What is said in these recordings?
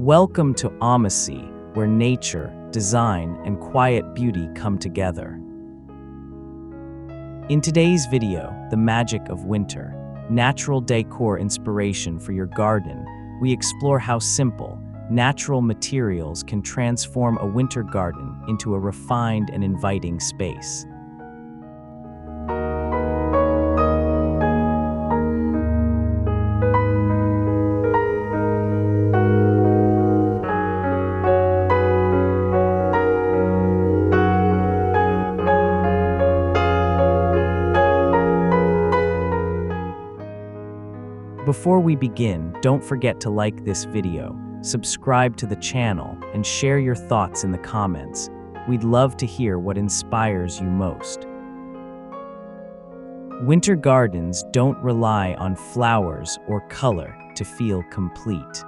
Welcome to Odyssey, where nature, design, and quiet beauty come together. In today's video, The Magic of Winter, natural decor inspiration for your garden, we explore how simple, natural materials can transform a winter garden into a refined and inviting space. Before we begin, don't forget to like this video, subscribe to the channel, and share your thoughts in the comments. We'd love to hear what inspires you most. Winter gardens don't rely on flowers or color to feel complete.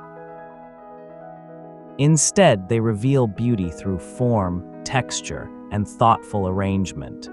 Instead, they reveal beauty through form, texture, and thoughtful arrangement.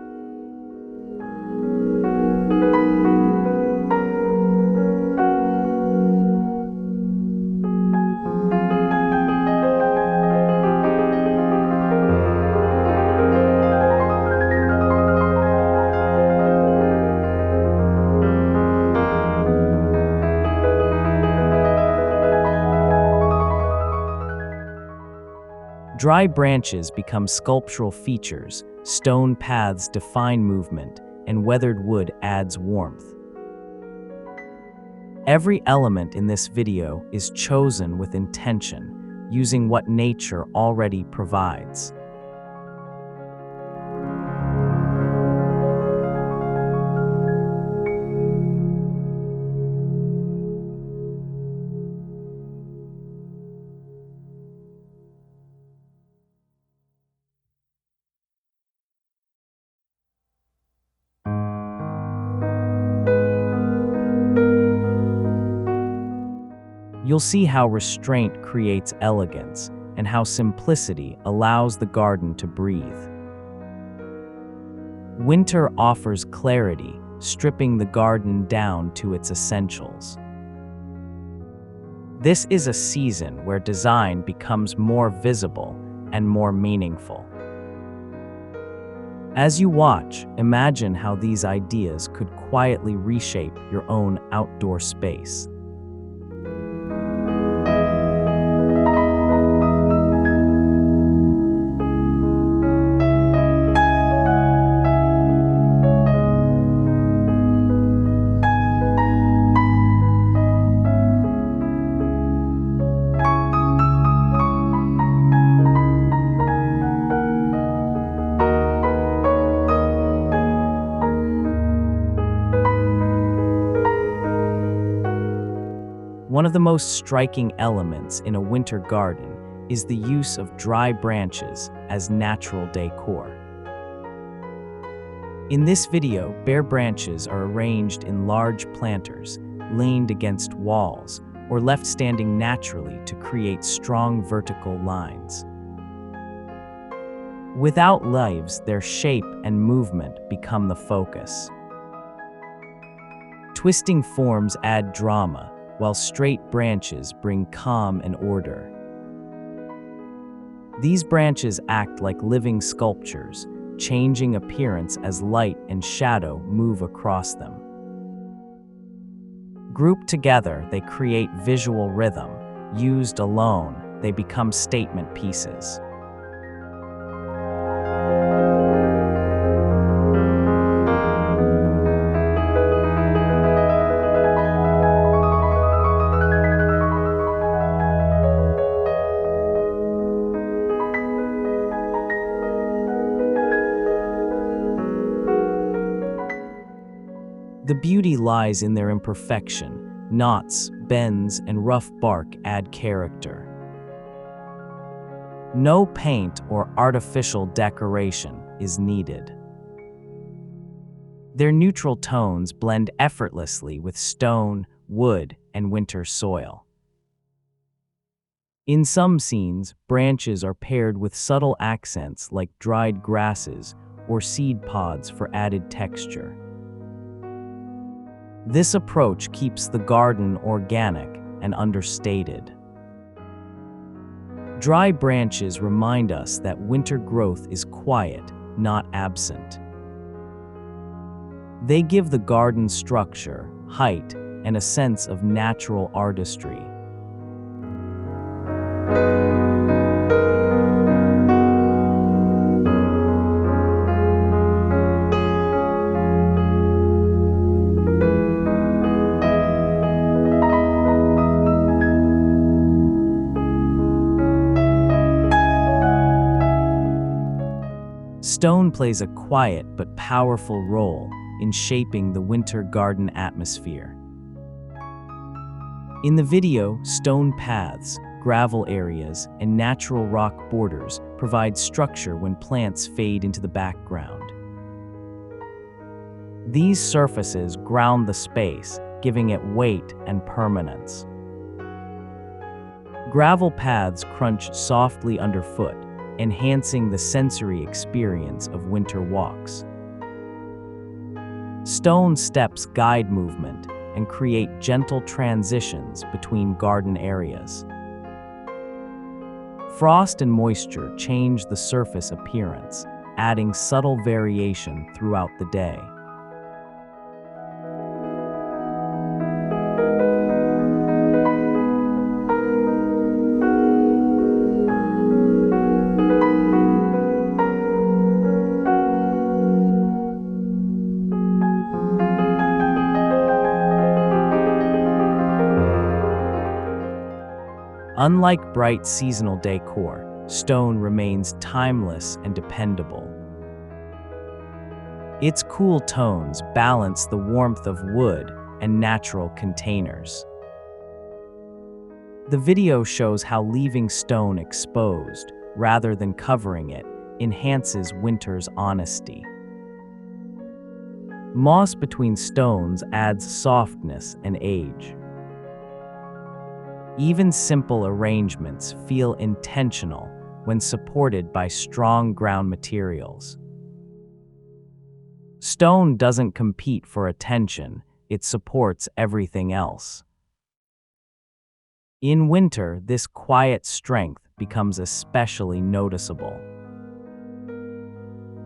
Dry branches become sculptural features, stone paths define movement, and weathered wood adds warmth. Every element in this video is chosen with intention, using what nature already provides. You'll see how restraint creates elegance and how simplicity allows the garden to breathe. Winter offers clarity, stripping the garden down to its essentials. This is a season where design becomes more visible and more meaningful. As you watch, imagine how these ideas could quietly reshape your own outdoor space. One of the most striking elements in a winter garden is the use of dry branches as natural decor. In this video, bare branches are arranged in large planters, leaned against walls, or left standing naturally to create strong vertical lines. Without leaves, their shape and movement become the focus. Twisting forms add drama, while straight branches bring calm and order. These branches act like living sculptures, changing appearance as light and shadow move across them. Grouped together, they create visual rhythm. Used alone, they become statement pieces. The beauty lies in their imperfection. Knots, bends, and rough bark add character. No paint or artificial decoration is needed. Their neutral tones blend effortlessly with stone, wood, and winter soil. In some scenes, branches are paired with subtle accents like dried grasses or seed pods for added texture. This approach keeps the garden organic and understated. Dry branches remind us that winter growth is quiet, not absent. They give the garden structure, height, and a sense of natural artistry. Stone plays a quiet but powerful role in shaping the winter garden atmosphere. In the video, stone paths, gravel areas, and natural rock borders provide structure when plants fade into the background. These surfaces ground the space, giving it weight and permanence. Gravel paths crunch softly underfoot, enhancing the sensory experience of winter walks. Stone steps guide movement and create gentle transitions between garden areas. Frost and moisture change the surface appearance, adding subtle variation throughout the day. Unlike bright seasonal decor, stone remains timeless and dependable. Its cool tones balance the warmth of wood and natural containers. The video shows how leaving stone exposed, rather than covering it, enhances winter's honesty. Moss between stones adds softness and age. Even simple arrangements feel intentional when supported by strong ground materials. Stone doesn't compete for attention, it supports everything else. In winter, this quiet strength becomes especially noticeable.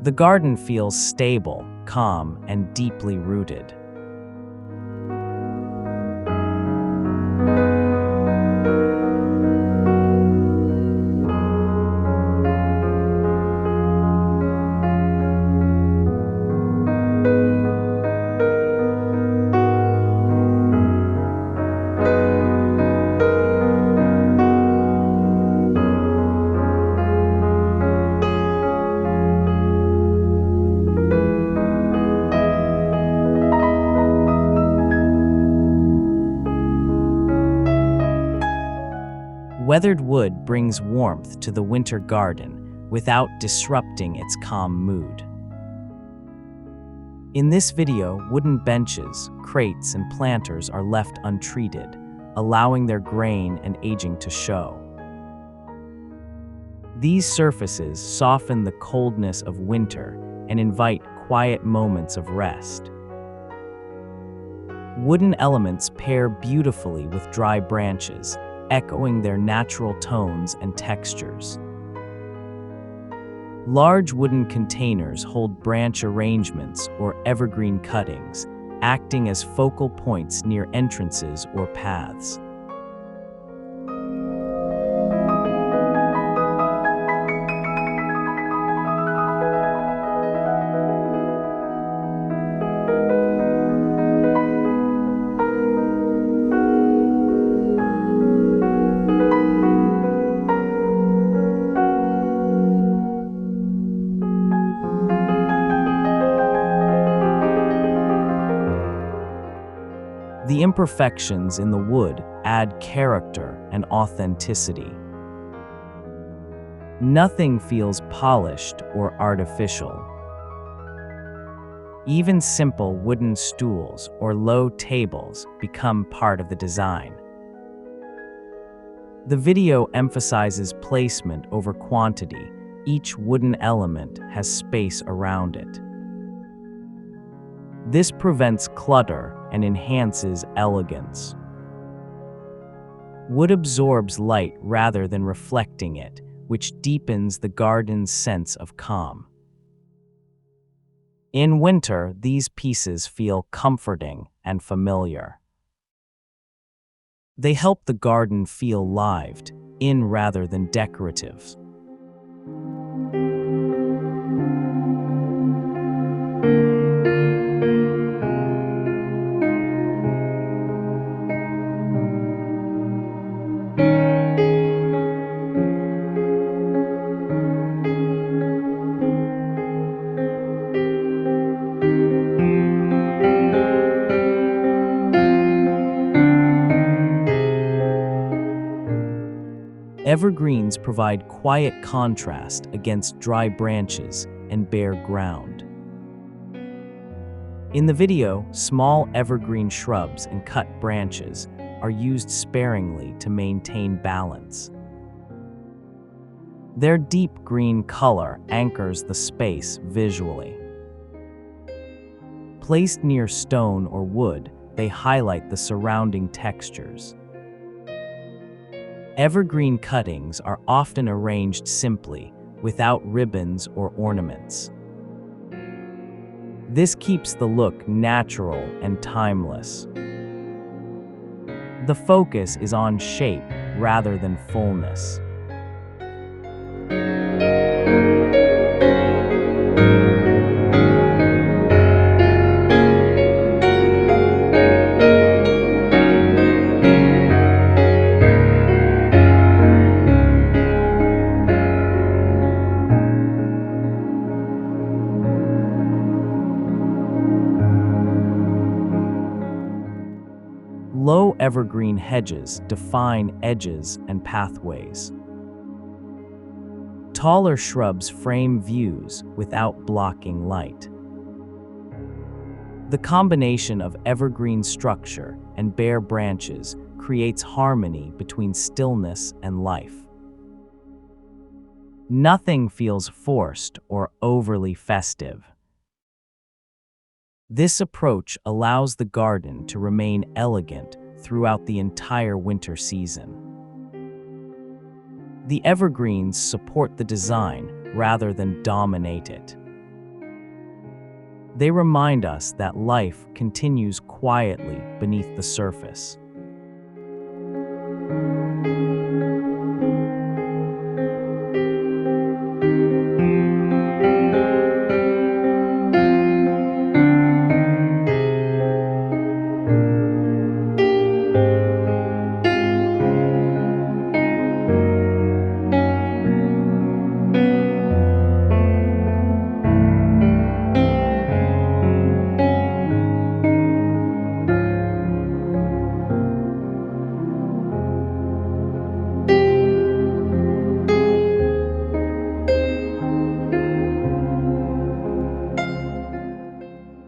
The garden feels stable, calm, and deeply rooted. Weathered wood brings warmth to the winter garden without disrupting its calm mood. In this video, wooden benches, crates, and planters are left untreated, allowing their grain and aging to show. These surfaces soften the coldness of winter and invite quiet moments of rest. Wooden elements pair beautifully with dry branches, echoing their natural tones and textures. Large wooden containers hold branch arrangements or evergreen cuttings, acting as focal points near entrances or paths. The imperfections in the wood add character and authenticity. Nothing feels polished or artificial. Even simple wooden stools or low tables become part of the design. The video emphasizes placement over quantity. Each wooden element has space around it. This prevents clutter and enhances elegance. Wood absorbs light rather than reflecting it, which deepens the garden's sense of calm. In winter, these pieces feel comforting and familiar. They help the garden feel lived in rather than decorative. Evergreens provide quiet contrast against dry branches and bare ground. In the video, small evergreen shrubs and cut branches are used sparingly to maintain balance. Their deep green color anchors the space visually. Placed near stone or wood, they highlight the surrounding textures. Evergreen cuttings are often arranged simply, without ribbons or ornaments. This keeps the look natural and timeless. The focus is on shape rather than fullness. Low evergreen hedges define edges and pathways. Taller shrubs frame views without blocking light. The combination of evergreen structure and bare branches creates harmony between stillness and life. Nothing feels forced or overly festive. This approach allows the garden to remain elegant throughout the entire winter season. The evergreens support the design rather than dominate it. They remind us that life continues quietly beneath the surface.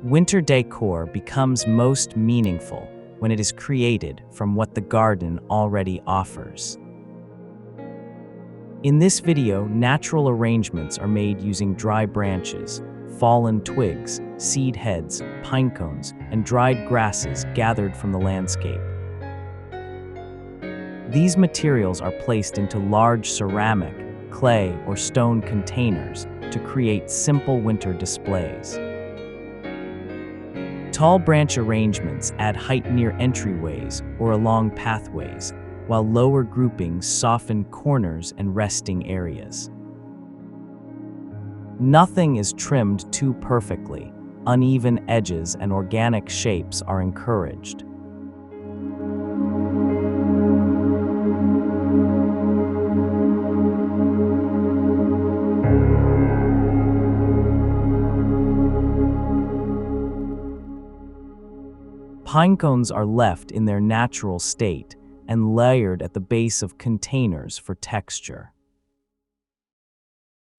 Winter decor becomes most meaningful when it is created from what the garden already offers. In this video, natural arrangements are made using dry branches, fallen twigs, seed heads, pine cones, and dried grasses gathered from the landscape. These materials are placed into large ceramic, clay, or stone containers to create simple winter displays. Tall branch arrangements add height near entryways or along pathways, while lower groupings soften corners and resting areas. Nothing is trimmed too perfectly. Uneven edges and organic shapes are encouraged. Pine cones are left in their natural state and layered at the base of containers for texture.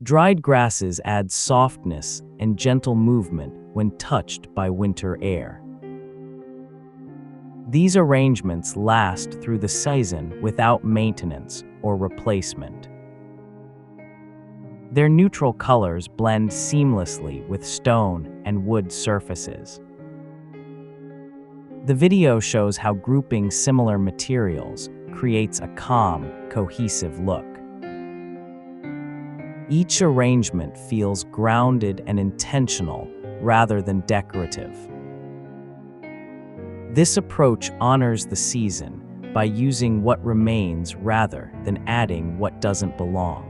Dried grasses add softness and gentle movement when touched by winter air. These arrangements last through the season without maintenance or replacement. Their neutral colors blend seamlessly with stone and wood surfaces. The video shows how grouping similar materials creates a calm, cohesive look. Each arrangement feels grounded and intentional rather than decorative. This approach honors the season by using what remains rather than adding what doesn't belong.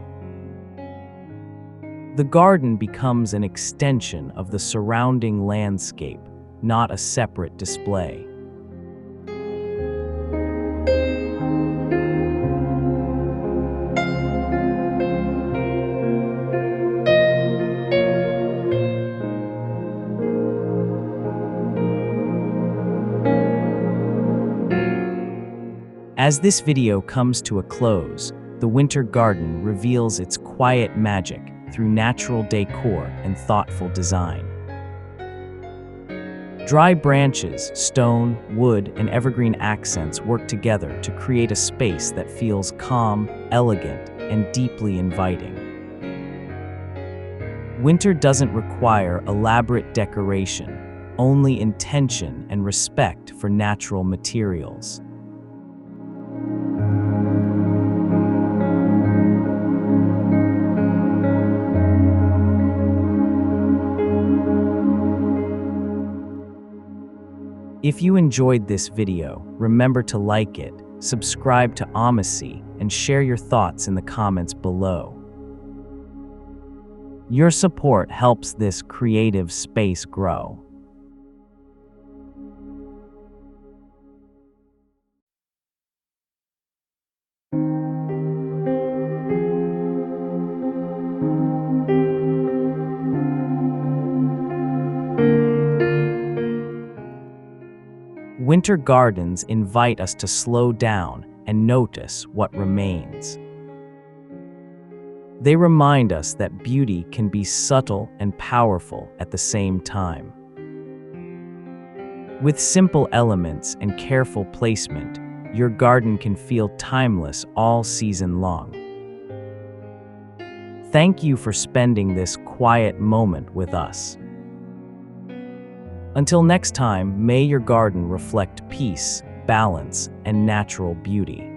The garden becomes an extension of the surrounding landscape, not a separate display. As this video comes to a close, the winter garden reveals its quiet magic through natural decor and thoughtful design. Dry branches, stone, wood, and evergreen accents work together to create a space that feels calm, elegant, and deeply inviting. Winter doesn't require elaborate decoration, only intention and respect for natural materials. If you enjoyed this video, remember to like it, subscribe to Omacy, and share your thoughts in the comments below. Your support helps this creative space grow. Winter gardens invite us to slow down and notice what remains. They remind us that beauty can be subtle and powerful at the same time. With simple elements and careful placement, your garden can feel timeless all season long. Thank you for spending this quiet moment with us. Until next time, may your garden reflect peace, balance, and natural beauty.